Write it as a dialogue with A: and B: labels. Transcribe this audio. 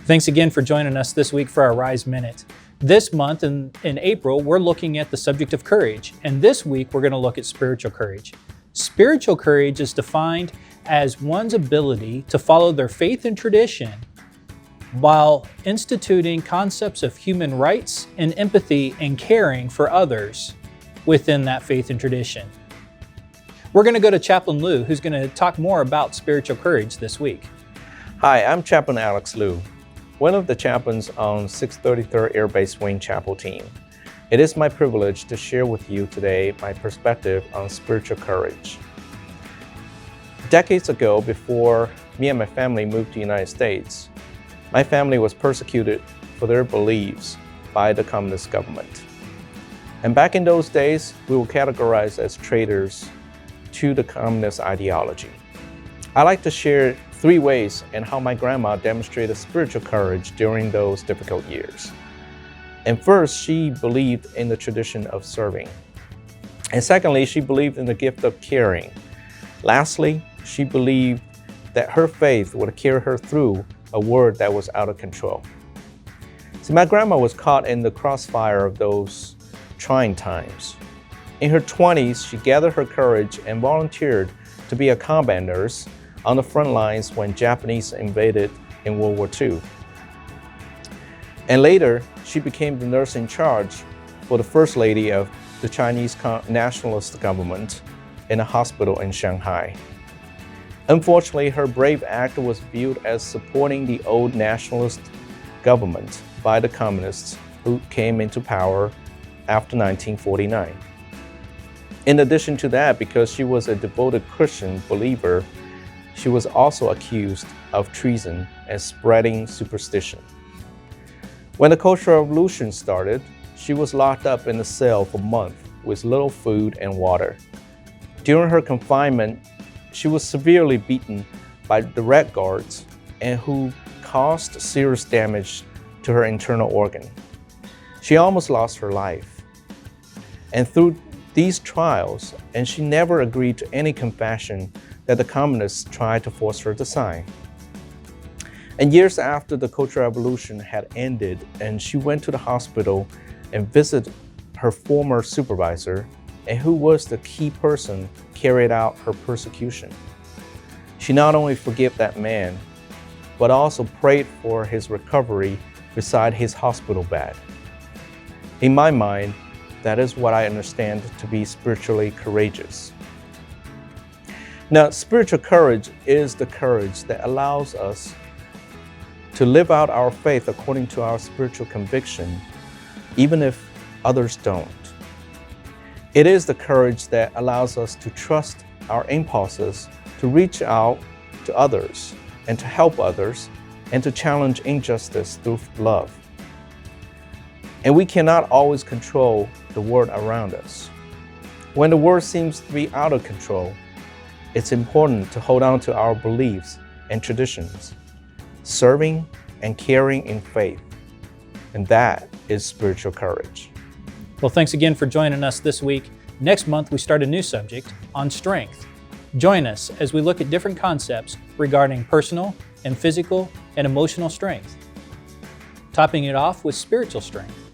A: Thanks again for joining us this week for our Rise Minute. This month in April, we're looking at the subject of courage, and this week we're going to look at spiritual courage. Spiritual courage is defined as one's ability to follow their faith and tradition while instituting concepts of human rights and empathy and caring for others within that faith and tradition. We're going to go to Chaplain Lou, who's going to talk more about spiritual courage this week.
B: Hi, I'm Chaplain Alex Liu, one of the chaplains on 633rd Air Base Wing Chapel team. It is my privilege to share with you today my perspective on spiritual courage. Decades ago, before me and my family moved to the United States, my family was persecuted for their beliefs by the communist government. And back in those days, we were categorized as traitors to the communist ideology. I like to share 3 ways and how my grandma demonstrated spiritual courage during those difficult years. And first, she believed in the tradition of serving. And secondly, she believed in the gift of caring. Lastly, she believed that her faith would carry her through a world that was out of control. See, my grandma was caught in the crossfire of those trying times. In her 20s, she gathered her courage and volunteered to be a combat nurse on the front lines when Japanese invaded in World War II. And later, she became the nurse in charge for the First Lady of the Chinese nationalist government in a hospital in Shanghai. Unfortunately, her brave act was viewed as supporting the old nationalist government by the communists who came into power after 1949. In addition to that, because she was a devoted Christian believer, she was also accused of treason and spreading superstition. When the Cultural Revolution started, she was locked up in a cell for months with little food and water. During her confinement, she was severely beaten by the Red Guards and who caused serious damage to her internal organ. She almost lost her life. And through these trials, and she never agreed to any confession that the communists tried to force her to sign. And years after the Cultural Revolution had ended and she went to the hospital and visited her former supervisor, and who was the key person carried out her persecution. She not only forgave that man, but also prayed for his recovery beside his hospital bed. In my mind, that is what I understand to be spiritually courageous. Now, spiritual courage is the courage that allows us to live out our faith according to our spiritual conviction, even if others don't. It is the courage that allows us to trust our impulses, to reach out to others, and to help others, and to challenge injustice through love. And we cannot always control the world around us. When the world seems to be out of control, it's important to hold on to our beliefs and traditions, serving and caring in faith. And that is spiritual courage.
A: Well, thanks again for joining us this week. Next month, we start a new subject on strength. Join us as we look at different concepts regarding personal and physical and emotional strength, topping it off with spiritual strength.